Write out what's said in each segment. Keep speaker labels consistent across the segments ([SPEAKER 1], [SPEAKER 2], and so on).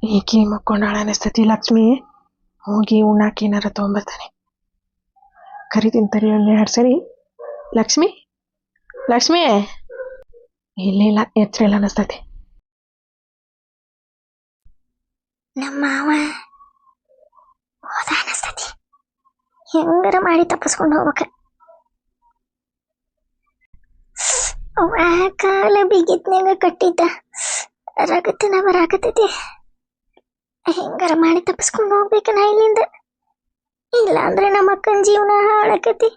[SPEAKER 1] ಈಕಿ ಮಕ್ಕೊಂಡಾಳ ಅನಿಸ್ತತಿ. ಲಕ್ಷ್ಮಿ ಹೋಗಿ ಉಣ್ಣಾಕಿ ಏನಾರ ತೊಗೊಂಬರ್ತಾನೆ. ಕರಿತೀನಿ ತರಿ ಒಂದು 2 ಸರಿ. ಲಕ್ಷ್ಮಿ ಲಕ್ಷ್ಮಿ ಇಲ್ಲ ಎಚ್ಚರ ಇಲ್ಲ ಅನಿಸ್ತತಿ.
[SPEAKER 2] ನಮ್ಮ ಮಾವ ಹೋದ ಅನಿಸ್ತತಿ. ಹೆಂಗಾರ ಮಾಡಿ ತಪ್ಪಿಸ್ಕೊಂಡು ಹೋಗ್ಬೇಕ. ಅವ ಕಾಲ ಬಿಗಿದ್ನಾಗ ಕಟ್ಟಿದ್ದ ರಗತ್ತಿನ ಬರಾಕತ್ತೈತಿ. ಹೆಂಗಾರ ಮಾಡಿ ತಪ್ಪಿಸ್ಕೊಂಡು ಹೋಗ್ಬೇಕ ನಾ ಇಲ್ಲಿಂದ. ಇಲ್ಲ ಅಂದ್ರೆ ನಮ್ಮ ಅಕ್ಕನ ಜೀವನ ಹಾಳಾಕತಿ.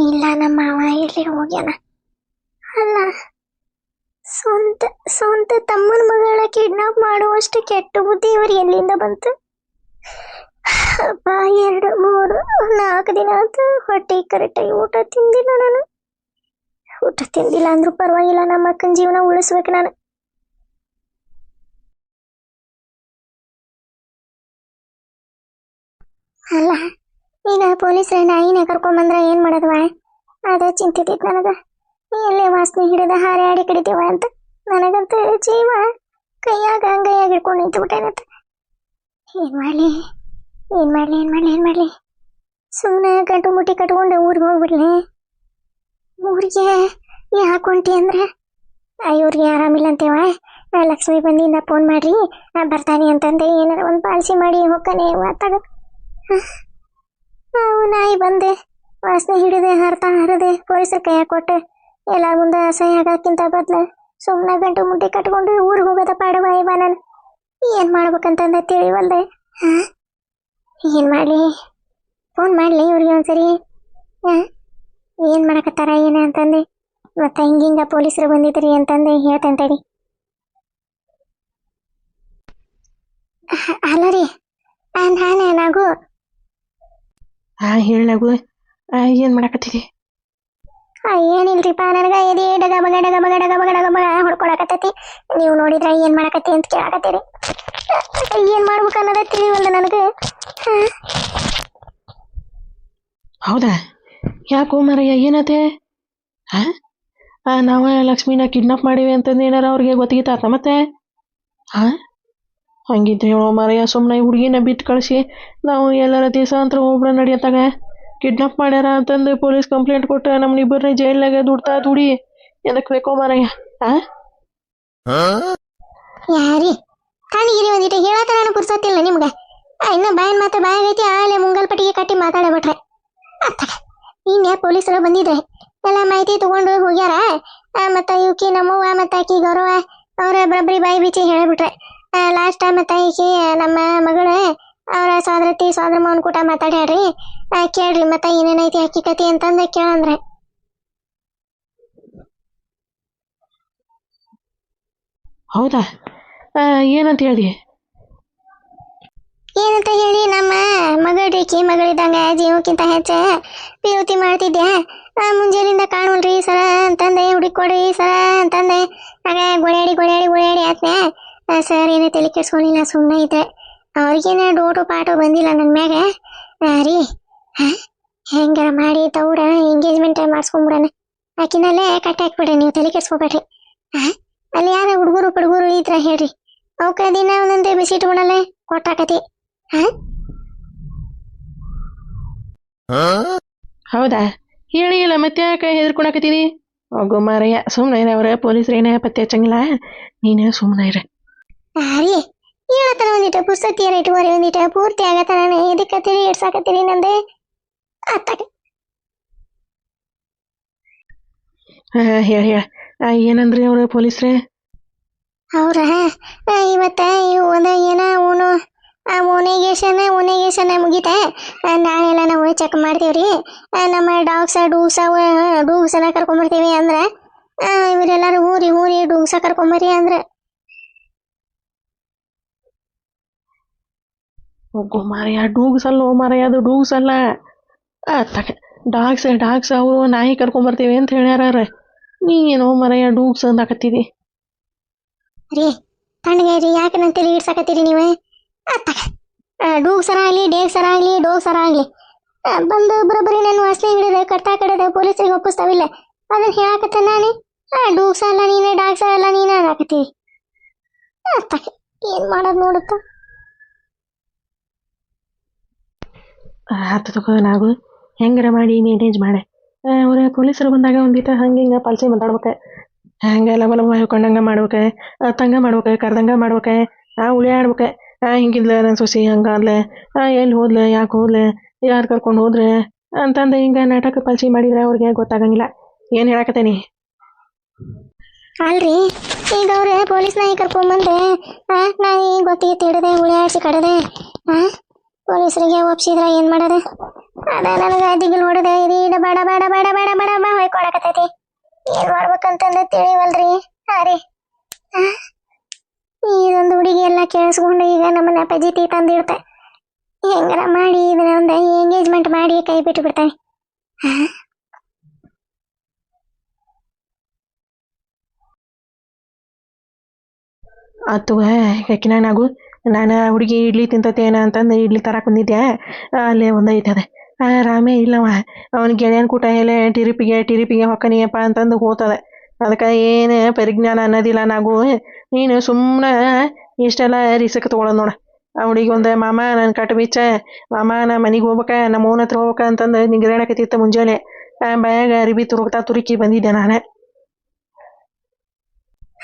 [SPEAKER 2] ಇಲ್ಲ ನಮ್ಮ ಮಾವ ಎಲ್ಲಿ ಹೋಗ್ಯಾನ. ಅಲ್ಲ, ಸ್ವಂತ ತಮ್ಮನ ಮಗಳ ಕಿಡ್ನಾಪ್ ಮಾಡುವಷ್ಟು ಕೆಟ್ಟ ಬುದ್ಧಿ ಇವ್ರು ಎಲ್ಲಿಂದ ಬಂತು? 2, 3, 4 ದಿನ ಆಯ್ತು ಹೊಟ್ಟೆ ಕರೆಕ್ಟಾಗಿ ಊಟ ತಿಂದಿಲ್ಲ ನಾನು. ಊಟ ತಿಂದಿಲ್ಲ ಅಂದ್ರೂ ಪರವಾಗಿಲ್ಲ, ನಮ್ಮ ಅಕ್ಕನ ಜೀವನ ಉಳಿಸ್ಬೇಕು ನಾನು. ಅಲ್ಲ, ಈಗ ಪೊಲೀಸರ ನಾಯಿನ ಕರ್ಕೊಂಬಂದ್ರ ಏನ್ ಮಾಡೋದವ? ಅದ ಚಿಂತಿತೈತಿ ನನಗ. ಎಲ್ಲೇ ವಾಸನೆ ಹಿಡಿದ ಹಾರಾಡಿ ಕಡಿತೀವ ಅಂತ ನನಗಂತ ಜೀವ ಕೈಯಾಗ ಹಿಡ್ಕೊಂಡು ನಿಂತು ಬಿಟ್ಟೇನತ್ತ. ಏನ್ ಮಾಡ್ಲಿ? ಸುಮ್ಮನೆ ಗಂಟು ಮುಟ್ಟಿ ಕಟ್ಕೊಂಡು ಊರಿಗೆ ಹೋಗ್ಬಿಡ್ಲಿ. ಊರಿಗೆ ಯಾಕೆ ಹೊಂಟಿ ಅಂದ್ರೆ ಇವ್ರಿಗೆ ಆರಾಮಿಲ್ಲ ಅಂತೇವ. ಲಕ್ಷ್ಮಿ ಬಂದಿಂದ ಫೋನ್ ಮಾಡ್ರಿ ಬರ್ತಾನೆ ಅಂತಂದೆ. ಏನಾರ ಒಂದು ಪಾಲಿಸಿ ಮಾಡಿ ಹೋಗ್ತಾನೆ ಮಾತಾಡ. ನಾವು ನಾಯಿ ಬಂದೆ ವಾಸನೆ ಹಿಡಿದೆ ಹರದೆ ಪೊಲೀಸರ ಕೈಯಾಗ ಕೊಟ್ಟೆ. ಎಲ್ಲ ಮುಂದೆ ಅಸಹ್ಯ ಆಗೋಕ್ಕಿಂತ ಬದ್ಲು ಸುಮ್ಮನೆ ಗಂಟು ಮುಟ್ಟಿ ಕಟ್ಕೊಂಡು ಊರಿಗೆ ಹೋಗೋದ ಪಾಡವ. ಇವ ನಾನು ಏನು ಮಾಡ್ಬೇಕಂತಂದ ತಿಳಿವಲ್ದೆ. ಏನು ಮಾಡಲಿ? ಫೋನ್ ಮಾಡಲಿ ಇವ್ರಿಗೆ ಒಂದ್ಸರಿ. ಏನು ಮಾಡಕತ್ತಾರ ಏನ ಅಂತಂದೆ. ಮತ್ತು ಹಿಂಗ ಪೊಲೀಸರು ಬಂದಿದ್ರಿ ಅಂತಂದೆ ಹೇಳ್ತೇನೆ ತಡಿ. ಅಲ್ಲ ರೀ, ನಾನೇ ನಾಗು.
[SPEAKER 1] ಹೇಳಗು, ಏನು ಮಾಡಕತ್ತೀರಿ?
[SPEAKER 2] ಏನಿಲ್ರಿಪ್ಪ, ನನಗೆ ಎದೆ ಡಗಮಗ ಹೊಡ್ಕೊಳಕತ್ತೈತಿ. ನೀವು ನೋಡಿದ್ರ ಏನ್ ಮಾಡಕತ್ತಿ ಅಂತ ಕೇಳಕತ್ತೀರಿ. ಏನ್ ಮಾಡ್ಬೇಕು ಅನ್ನೋದ ತಿಳಿವಲ್ದ ನನಗೆ.
[SPEAKER 1] ಹೌದಾ? ಯಾಕೋ ಮಾರಯ್ಯ, ಏನತೆ? ನಾವು ಲಕ್ಷ್ಮಿನ ಕಿಡ್ನಾಪ್ ಮಾಡಿವಿ ಅಂತಂದು ಏನಾರ ಅವ್ರಿಗೆ ಗೊತ್ತಿಗಿತ್ತಾತ ಮತ್ತೆ? ಹಂಗಿದ್ರೆ ಹೇಳೋ ಮಾರಯ್ಯ, ಸುಮ್ಮನೆ ಹುಡುಗಿನ ಬಿಟ್ಟು ಕಳಿಸಿ ನಾವು ಎಲ್ಲರ ದಿವಸ ಅಂತ ಹೋಗ್ಬಿಡ ನಡಿಯತ್ತಾಗ. ಕಿಡ್ನಾಪ್ ಮಾಡ್ಯಾರ ಅಂತಂದು ಪೊಲೀಸ್ ಕಂಪ್ಲೇಂಟ್ ಕೊಟ್ಟು ನಮ್ಮನ್ನಿಬ್ಬರನ್ನ ಜೈಲ್ನಾಗ ದುಡಿ ಎದಕ್ಕೆ ಬೇಕೋ ಮಾರಯ್ಯ?
[SPEAKER 2] ಯಾರಿ ತಣ್ಣಗಿರಿ ಒಂದಿಟ್ಟು ಹೇಳತ್ತ ನಾನು ಪುರ್ಸತ್ತಿಲ್ಲ ನಿಮ್ಗೆ. ಇನ್ನ ಬಾಯನ್ ಮಾತ್ರ ಬಾಯಾಗೈತಿ. ಆಲೆ ಮುಂಗಲ್ಪಟ್ಟಿಗೆ ಕಟ್ಟಿ ಮಾತಾಡಬಿಟ್ರೆ ಇನ್ನೇ ಪೊಲೀಸರು ಬಂದಿದ್ರೆ ಎಲ್ಲ ಮಾಹಿತಿ ತಗೊಂಡು ಹೋಗ್ಯಾರ. ಮತ್ತು ಇವಕಿ ನಮ್ಮವ್ವ ಮತ್ತು ಆಕಿ ಗೌರವ ಅವ್ರ ಬರಬ್ರಿ ಬಾಯಿ ಬಿಚ್ಚಿ ಹೇಳಿಬಿಟ್ರೆ. ಲಾಸ್ಟ್ ಮತ್ತು ಈಕಿ ನಮ್ಮ ಮಗಳು ಅವರ ಸೋದರ ಮಾವನ ಕೂಟ ಮಾತಾಡ್ಯಾಡ್ರಿ. ಕೇಳ್ರಿ ಮತ್ತೆ ಏನೇನೈತಿ ಹಕ್ಕಿಕತಿ ಅಂತಂದು ಕೇಳಂದ್ರೆ.
[SPEAKER 1] ಹೌದಾ? ಏನಂತ ಹೇಳಿ?
[SPEAKER 2] ಏನಂತ ಹೇಳಿ, ನಮ್ಮ ಮಗಳಿದ್ದಂಗ ಜೀವಕ್ಕಿಂತ ಹೆಚ್ಚ ಪ್ರೀತಿ ಮಾಡ್ತಿದ್ದೆ. ಮುಂಜಾನಿಂದ ಕಾಣುವಲ್ರಿ ಸರ ಅಂತಂದೆ. ಹುಡುಕೊಡ್ರಿ ಸರ ಅಂತಂದೆ. ಆಗ ಗೊಳ್ಯಾಡಿ ಆತ್ನೆ. ಸರ್ ಏನೋ ತಲೆ ಕೆಡ್ಸ್ಕೊಂಡಿಲ್ಲ, ಸುಮ್ಮನೆ ಇದ್ರೆ. ಅವ್ರಿಗೇನ ಡೋಟು ಪಾಟು ಬಂದಿಲ್ಲ ನನ್ನ ಮ್ಯಾಗ ರೀ. ಹೆಂಗಾರ ಮಾಡಿ ತೌಡ ಎಂಗೇಜ್ಮೆಂಟ್ ಮಾಡಿಸ್ಕೊಂಡ್ಬಿಡಣ. ಆಕಿನಲ್ಲೇ ಕಟ್ಟಿ ಹಾಕ್ಬಿಡ್ರಿ, ನೀವು ತಲೆ ಕೆಡ್ಸ್ಕೊಬೇಡ್ರಿ. ಅಲ್ಲಿ ಯಾರ ಹುಡುಗರು ಇದ್ರ ಹೇಳ್ರಿ, ಅವಕ್ಕ ದಿನ ಒಂದೊಂದೇ ಬಿಸಿ ಇಟ್ಬಿಡಲ್ಲ ಕೊಟ್ಟಾಕತಿ.
[SPEAKER 1] ಹೌದಾ? ಹೇಳಿಲ್ಲ ಮತ್ತೆ ಯಾಕೆ ಹೆದರ್ಕೊಳಕತ್ತೀನಿ? ಹೋಗೋ ಮಾರಯ್ಯ, ಸುಮ್ಮನೆ ಅವ್ರ ಪೊಲೀಸರು ಏನೇ ಪತ್ತೆ ಹಚ್ಚಂಗಿಲ್ಲ, ನೀನೇ ಸುಮ್ಮನೆ ಇರ.
[SPEAKER 2] ರೀ ಹೇಳತ್ತಾನ ಒಂದಿಟ ಪುಸ್ತಕ ಇಟ್ಕೋರಿ, ಒಂದಿಟ ಪೂರ್ತಿ ಆಗತ್ತಾನ. ಇದಕ್ಕೆ ತಿಳಿ ಇಡ್ಸಾಕತ್ತೀರಿ ನಂದೆ ಅತ್ತಾಗ.
[SPEAKER 1] ಹೇಳ ಏನಂದ್ರಿ ಅವ್ರ ಪೊಲೀಸ್ರೇ?
[SPEAKER 2] ಅವ್ರ ಇವತ್ತ ಏನೋ ಅವನು ಓನೇಗೇಶನ್ ಮುಗಿತೆ. ನಾಳೆಲ್ಲ ನಾವು ಚೆಕ್ ಮಾಡ್ತೀವ್ರಿ. ನಮ್ಮ ಡೂಗ್ಸನ ಕರ್ಕೊಂಬರ್ತೀವಿ ಅಂದ್ರೆ ಇವರೆಲ್ಲರೂ ಊರಿ ಡೂಗ್ಸ ಕರ್ಕೊಂಬರ್ರಿ ಅಂದ್ರೆ.
[SPEAKER 1] ಹೋಗೋ ಮಾರಯ್ಯ, ಡೂಗ್ಸ್ ಅಲ್ಲೋ ಮಾರಯ್ಯ, ಅದು ಡೂಗ್ಸ್ ಅಲ್ಲ. ಡಾಗ್ಸ್ ಅವು ನಾಯಿ ಕರ್ಕೊಂಬರ್ತೀವಿ ಅಂತ ಹೇಳ್ಯಾರ. ನೀನೋ ಮಾರಯ್ಯ ಡೂಗ್ಸ್ ಅಂದಾಕತ್ತೀರಿ.
[SPEAKER 2] ರೀ ತಣ್ಣಗೆ ಯಾಕೆ ನನ್ನ ತಲೆ ಇಡ್ಸಾಕತ್ತೀರಿ ನೀವು? ಡೂಗ್ ಸರ ಆಗಲಿ ಡೇಗ್ ಸರ ಆಗಲಿ ಡೋಗ್ ಸರ ಆಗಲಿ ಬಂದು ಬರೋಬ್ಬರಿ ನನ್ನ ವಾಸನೆ ಹಿಡಿದೆ ಕಡ್ದೆ ಪೊಲೀಸರಿಗೆ ಒಪ್ಪಿಸ್ತಾವಿಲ್ಲ. ಅದನ್ನ ಹೇಳಾಕತ್ತ ನಾನೇ. ಡೂಗ್ಸ ಅಲ್ಲ ನೀನು, ಡಾಗ್ಸ ಅಲ್ಲ ನೀನು ಅದಾಕತ್ತೀವಿ. ಏನ್ ಮಾಡೋದು ನೋಡುತ್ತ.
[SPEAKER 1] ಹತ್ತು ತಗೋ ನಾವು ಹೆಂಗಾರ ಮಾಡಿ ಮೇನೇಜ್ ಮಾಡೆ. ಅವ್ರ ಪೊಲೀಸರು ಬಂದಾಗ ಒಂದಿಟ ಹಂಗೆ ಹಿಂಗೆ ಪಲ್ಸೆ ಮಾತಾಡ್ಬೇಕು. ಹಂಗೆ ಲವ ಹೇಳ್ಕೊಂಡಂಗೆ ಮಾಡ್ಬೇಕು, ತಂಗ ಮಾಡ್ಬೇಕು, ಕರ್ದಂಗೆ ಮಾಡ್ಬೇಕು, ಉಳಿಯಾಡ್ಬೇಕು. ಹಿಂಗಿದ್ಲೆ ನನ್ನ ಸೊಸಿ ಹಂಗಾದ್ಲೆ, ಎಲ್ಲಿ ಹೋದ್ಲೆ, ಯಾಕೆ ಹೋದ್ಲೆ, ಯಾರು ಕರ್ಕೊಂಡು ಹೋದ್ರೆ ಅಂತಂದು ಹಿಂಗೆ ನಾಟಕ ಪಲ್ಸಿ ಮಾಡಿದ್ರೆ ಅವ್ರಿಗೆ ಗೊತ್ತಾಗಂಗಿಲ್ಲ. ಏನು ಹೇಳಕತ್ತೇನಿ?
[SPEAKER 2] ಅಲ್ರಿ ಈಗ ಅವ್ರೆ ಪೊಲೀಸ್ ನಾಯಿ ಕರ್ಕೊಂಬಂದ್ರೆ ನಾಯಿ ಗೊತ್ತಿಗೆ ಹಿಡದೆ ಉಳಿಯಾಡ್ಸಿ ಕಡದೆ ಪೊಲೀಸರಿಗೆ ಒಪ್ಸಿದ್ರ ಏನ್ ಮಾಡದೆ? ಅದ ನನಗೆ ದಿಗಿಲ್ ಹೊಡೆದೆ ಇದೀಡ ಬೇಡ ಬೇಡ ಬೇಡ ಬೇಡ ಬೇಡ ಬಾ ಹೊಯ್ಕೊಳಕತ್ತೈತಿ. ಏನ್ ಮಾಡ್ಬೇಕಂತಂದ ತಿಳಿವಲ್ರಿ. ರೀ ಇದೊಂದು ಹುಡುಗಿ ಎಲ್ಲ ಕೇಳಿಸ್ಕೊಂಡು ಈಗ ನಮ್ಮನ್ನ ಪಜಿತಿ ತಂದಿಡ್ತೆ. ಹೆಂಗಾರ ಮಾಡಿ ಇದನ್ನ ಒಂದು ಎಂಗೇಜ್ಮೆಂಟ್ ಮಾಡಿ ಕೈ ಬಿಟ್ಟು ಬಿಡ್ತಾನೆ.
[SPEAKER 1] ಆತು ಯಾಕಿನ ನಾವು ನಾನು ಹುಡುಗಿ ಇಡ್ಲಿ ತಿಂತತೇನ ಅಂತಂದು ಇಡ್ಲಿ ತರಕ್ಕೆ ಬಂದಿದ್ದೆ. ಅಲ್ಲೇ ಒಂದೈತದೆ ರಾಮೇ ಇಲ್ಲವ ಅವನ ಗೆಳೆಯನ ಕೂಟ ಎಲ್ಲ ಟಿರಿಪಿಗೆ ಹೊಕ್ಕನಿಯಪ್ಪ ಅಂತಂದು ಹೋಗ್ತದೆ. ಅದಕ್ಕೆ ಏನು ಪರಿಜ್ಞಾನ ಅನ್ನೋದಿಲ್ಲ ನಾವು. ನೀನು ಸುಮ್ಮನೆ ಇಷ್ಟೆಲ್ಲ ರಿಸಕ್ ತೊಗೊಳೋದು ನೋಡು. ಆ ಹುಡುಗಿ ಒಂದು ಮಾಮ ನನ್ನ ಕಟ್ಟು ಬಿಚ್ಚ ಮಾಮ ನಾ ಮನೆಗೆ ಹೋಗ್ಬೇಕ, ನಮ್ಮ ಮೌನ ಹತ್ರ ಹೋಗ್ಬೇಕ ಅಂತಂದು ನಿಗ್ರಹಣಕತ್ತಿತ್ತ ಮುಂಜಾನೆ. ಬಾಯಾಗ ಅರಿಬಿ ತುರುಕಿ ಬಂದಿದ್ದೆ ನಾನು.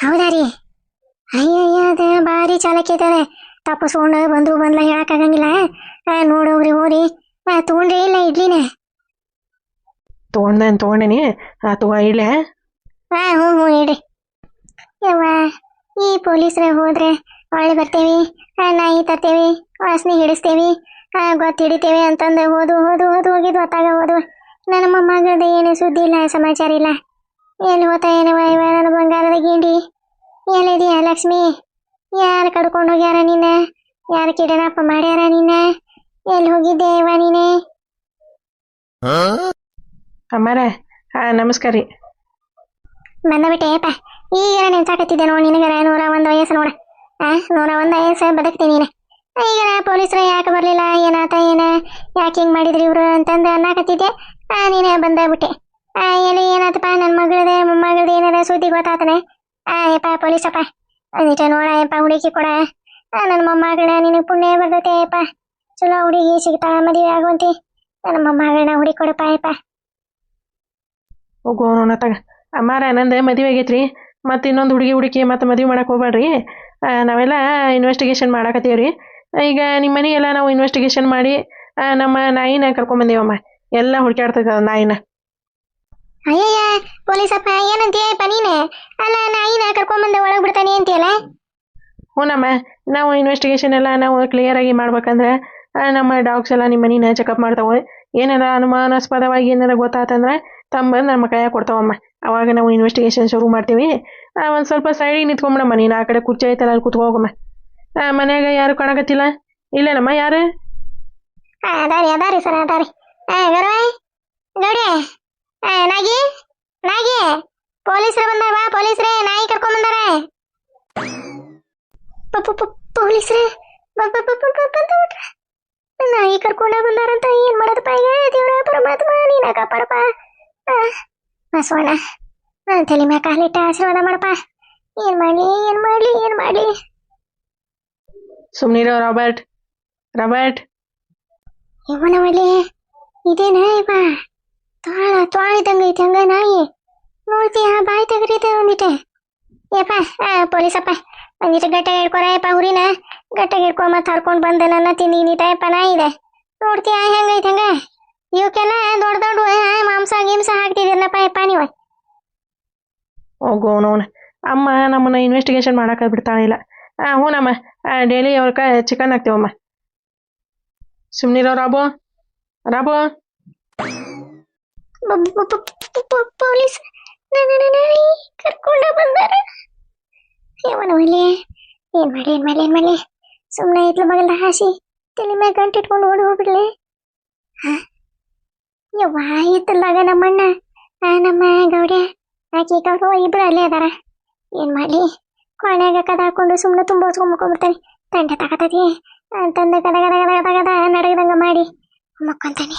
[SPEAKER 2] ಹೌದಾ ರೀ? ಅಯ್ಯಯ್ಯ ಅದ ಭಾರಿ ಚಾಲಕಿ ಇದ್ದಾರೆ. ತಪ್ಪಿಸ್ಕೊಂಡು ಬಂದ್ರು ಬಂದ್ಲ ಹೇಳಕ್ಕಾಗಂಗಿಲ್ಲ. ನೋಡೋಗ್ರಿ ಹೋರಿ ತಗೊಂಡ್ರಿ ಇಲ್ಲ ಇಡ್ಲಿನೇ?
[SPEAKER 1] ತೊಗೊಂಡೇನಿ. ಆತು ಇಡ್ಲೆ.
[SPEAKER 2] ಹ್ಞೂ ಇಡ್ರಿ. ಯವ್ವ ಈ ಪೊಲೀಸ್ರ ಹೋದ್ರೆ ಒಳ್ಳೆ ಬರ್ತೇವಿ, ನಾಯಿ ತರ್ತೇವಿ, ವಾಸನೆ ಹಿಡಿಸ್ತೇವಿ, ಗೊತ್ತು ಹಿಡಿತೇವಿ ಅಂತಂದು ಹೋಗಿದ್ ಹೊತ್ತಾಗ ಹೋದ್ವು. ನನ್ನ ಮೊಮ್ಮಗಳದ ಏನು ಸುದ್ದಿ ಇಲ್ಲ, ಸಮಾಚಾರ ಇಲ್ಲ. ಎಲ್ಲಿ ಹೋತಾ ಏನವ ಇವ ನನ್ನ ಬಂಗಾರದ ಗಿಂಡಿ? ಎಲ್ಲಿದೆಯಾ ಲಕ್ಷ್ಮಿ? ಯಾರು ಕಡ್ಕೊಂಡು ಹೋಗ್ಯಾರ ನಿನ್ನ? ಯಾರು ಕಿಡನಾಪ ಮಾಡ್ಯಾರ ನಿನ್ನ? ಎಲ್ಲಿ ಹೋಗಿದ್ದೆ ಇವ ನೀನೆ?
[SPEAKER 1] ಅಮ್ಮಾರ ನಮಸ್ಕಾರ ರೀ.
[SPEAKER 2] ಬಂದಬಿಟ್ಟೆಪ್ಪ. ಈಗ ನೆನ್ಸಾಕತ್ತಿದ್ದೆ ನೋಡಿ ನಿನಗರ 101 ವಯಸ್ಸು ನೋಡ. 101 ವಯಸ್ಸು ಬದುಕ್ತೀನಿ ನೀನು. ಈಗ ಪೊಲೀಸರು ಯಾಕೆ ಬರಲಿಲ್ಲ, ಏನಾತ ಏನ, ಯಾಕೆ ಹಿಂಗೆ ಮಾಡಿದ್ರಿ ಇವರು ಅಂತಂದು ಅನ್ನಾಕತ್ತಿದ್ದೆ. ನೀನೇ ಬಂದಬಿಟ್ಟೆ. ಎಲ್ಲಿ ಏನಾತಪ್ಪ? ನನ್ನ ಮಗಳದ ಮೊಮ್ಮಗಳದ ಏನಾರ ಸುದ್ದಿ ಗೊತ್ತಾತನೆ? ಯಪ್ಪ ಪೊಲೀಸಪ್ಪ ಅಂದಿಟ ನೋಡ ಯಪ್ಪ ಹುಡುಗಿ ಕೊಡ. ನನ್ನ ಮೊಮ್ಮಗಳ ನಿನಗೆ ಪುಣ್ಯ ಬರ್ತೈತೆ ಯಪ್ಪ. ಚಲೋ ಹುಡುಗಿ ಸಿಗ್ತಾ ಮದುವೆ ಆಗುವಂತಿ. ನನ್ನ ಮೊಮ್ಮಗಳನ್ನ ಹುಡುಗಿ ಕೊಡಪ್ಪ ಯಪ್ಪ.
[SPEAKER 1] ಹೋಗೋಣ ತಗ ಅಮ್ಮಾರ. ನಂದು ಮದುವೆ ಆಗೈತ್ರಿ. ಮತ್ತು ಇನ್ನೊಂದು ಹುಡುಗಿ ಮತ್ತು ಮದುವೆ ಮಾಡಕ್ಕೆ ಹೋಗ್ಬೇಡ್ರಿ. ನಾವೆಲ್ಲ ಇನ್ವೆಸ್ಟಿಗೇಷನ್ ಮಾಡಾಕತ್ತೀವ್ರಿ. ಈಗ ನಿಮ್ಮ ಮನೆಗೆಲ್ಲ ನಾವು ಇನ್ವೆಸ್ಟಿಗೇಷನ್ ಮಾಡಿ ನಮ್ಮ ನಾಯಿನ ಕರ್ಕೊಂಬಂದೀವಮ್ಮ. ಎಲ್ಲ ಹುಡುಕಾಡ್ತೈತೆ ನಾಯಿನ.
[SPEAKER 2] ಅಯ್ಯಯ್ಯ ಪೊಲೀಸಪ್ಪ ಏನಂತೀಯಪ್ಪ ನೀನೆ? ಅಲ್ಲ ನಾಯಿನ ಕರ್ಕೊಂಬಂದು ಒಳಗೆ ಬಿಡ್ತಾನೆ ಅಂತೀಯಲ್ಲ?
[SPEAKER 1] ಹ್ಞೂನಮ್ಮ, ನಾವು ಇನ್ವೆಸ್ಟಿಗೇಷನ್ ಎಲ್ಲ ನಾವು ಕ್ಲಿಯರಾಗಿ ಮಾಡ್ಬೇಕಂದ್ರೆ ನಮ್ಮ ಡಾಗ್ಸ್ ಎಲ್ಲ ನಿಮ್ಮ ಮನೇನ ಚೆಕಪ್ ಮಾಡ್ತಾವೆ. ಏನಾರ ಅನುಮಾನಾಸ್ಪದವಾಗಿ ಏನಾರ ಗೊತ್ತಾತಂದ್ರೆ ತಂಬಂದು ನಮ್ಮ ಕೈಯಾಗ ಕೊಡ್ತಾವಮ್ಮ. ಅವಾಗ ನಾವು ಇನ್ವೆಸ್ಟಿಗೇಷನ್ ಶುರು ಮಾಡ್ತೀವಿ. ಒಂದು ಸ್ವಲ್ಪ ಸೈಡಿಗೆ ನಿಂತ್ಕೊಂಬಿಡಮ್ಮ. ನೀನು ಆ ಕಡೆ ಕುರ್ಚಿ ಐತಲ್ಲ ಅಲ್ಲಿ ಕೂತ್ಕೋಗಮ್ಮ. ಮನ್ಯಾಗ ಯಾರು ಕಾಣಕತ್ತಿಲ್ಲ? ಇಲ್ಲೇನಮ್ಮ ಯಾರು?
[SPEAKER 2] ಅದಾರಿ ಸರ್ ಅದಾರಿ. ಗೌರವ ಗೌಡೆ ನಾಗಿ ನಾಗಿ ಪೊಲೀಸರು ಬಂದಾರ ಬಾ. ಪೊಲೀಸ್ರೇ ನಾಯಿ ಕರ್ಕೊಂಬಂದಾರ. ಪೊಲೀಸ್ರೇ ಬಂದ್ಬಿಟ್ರ. ನಾಯಿ ಕರ್ಕೊಂಡ ಬಂದಾರಂತ ಏನ್ ಮಾಡೋದಪ್ಪ ಈಗ? ದೇವ್ರ ಪರಮಾತ್ಮ ನೀನ ಕಾಪಾಡಪ್ಪ. ಬಸವಣ್ಣ ತಲೆ ಮ್ಯಾಗ ಕಾಲಿಟ್ಟ ಆಶೀರ್ವಾದ ಮಾಡಪ್ಪ. ಏನ್ ಮಾಡ್ಲಿ?
[SPEAKER 1] ಸುಮ್ನಿರೋ ರಾಬರ್ಟ್.
[SPEAKER 2] ಇವನವಲ್ಲಿ ಇದೇನ ಇವ? ತ್ವಾಳಿದಂಗ ಐತಿ ಹಂಗ ನಾಯಿ. ನೋಡ್ತೀಯ ಬಾಯಿ ತೆಗರಿತ ಒಂದಿಟ್ಟೆ. ಯಪ್ಪ ಪೊಲೀಸಪ್ಪ ಒಂದಿಟ್ಟು ಗಟ್ಟಾಗ ಹಿಡ್ಕೊರಪ್ಪ. ಹುರಿನ ಗಟ್ಟಾಗ ಹಿಡ್ಕೊ ಮತ್ತೆ ಹರ್ಕೊಂಡು ಬಂದ ನನ್ನ ತಿಂದಿನಿತಯಪ್ಪ ನಾಯಿ ಇದೆ. ನೋಡ್ತೀಯ ಹೆಂಗೈತೆ ಹಂಗ? ಇವಕ್ಕೆಲ್ಲ ದೊಡ್ಡ ಮಾಂಸ ಗಿಂಸ ಹಾಕ್ತಿದ್ದೀರನಪ್ಪ ಯಪ್ಪ ನೀವು.
[SPEAKER 1] ಹೋಗೋಣ ಅಮ್ಮ ನಮ್ಮನ್ನ ಇನ್ವೆಸ್ಟಿಗೇಷನ್ ಮಾಡಕ್ಕೆ ಬಿಡ್ತಾಳಿಲ್ಲ. ಹ್ಞೂನಮ್ಮ, ಡೈಲಿ ಅವ್ರ ಚಿಕನ್ ಹಾಕ್ತೀವಮ್ಮ. ಸುಮ್ನಿರೋ ರಾಬು.
[SPEAKER 2] ಪೊಲೀಸ್ ನಾಯಿ ಕರ್ಕೊಂಡ ಬಂದಾರ. ಇವನವಲ್ಲಿ ಏನ್ ಮಾಡಿ ಸುಮ್ಮನೆ ಇಟ್ಲ ಮಗಲ್ದ ಹಾಸಿ ತಲೆ ಮ್ಯಾಗ ಗಂಟಿಟ್ಕೊಂಡು ಓಡಿ ಹೋಗ್ಬಿಡ್ಲಿ. ಯವ್ವ ಇತ್ತಲ್ದಾಗ ನಮ್ಮಣ್ಣ ನಮ್ಮ ಗೌಡ್ಯ ಆಕಿ ಗೌರವ ಇಬ್ರು ಅಲ್ಲೇ ಅದಾರ. ಏನ್ ಮಾಡ್ಲಿ? ಕೊನೆಯಾಗ ಕದ ಹಾಕೊಂಡು ಸುಮ್ಮನೆ ತುಂಬೋಸ್ಕೊಂಡ್ಬಿಡ್ತಾನೆ. ತಂಡ ತಗತತಿ ಅಂತಂದು ಗದ ನಡಗದಂಗ ಮಾಡಿ ಮಕ್ಕೊಂತಾನೆ.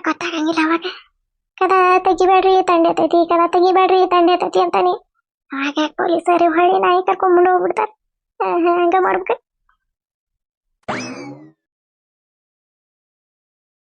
[SPEAKER 2] ಗೊತ್ತಾಗಂಗಿಲ್ಲ ಅವಾಗ. ಕದ ತೆಗಿಬೇಡ್ರಿ ತಂಡೆ ತೈತಿ ಅಂತಾನೆ. ಅವಾಗ ಪೊಲೀಸರು ಹೊಳ್ಳಿ ನಾಯಿ ಕರ್ಕೊಂಡ್ಬಂದು ಹೋಗ್ಬಿಡ್ತಾರೆ. ಹಂಗ ಮಾಡ್ಬೇಕು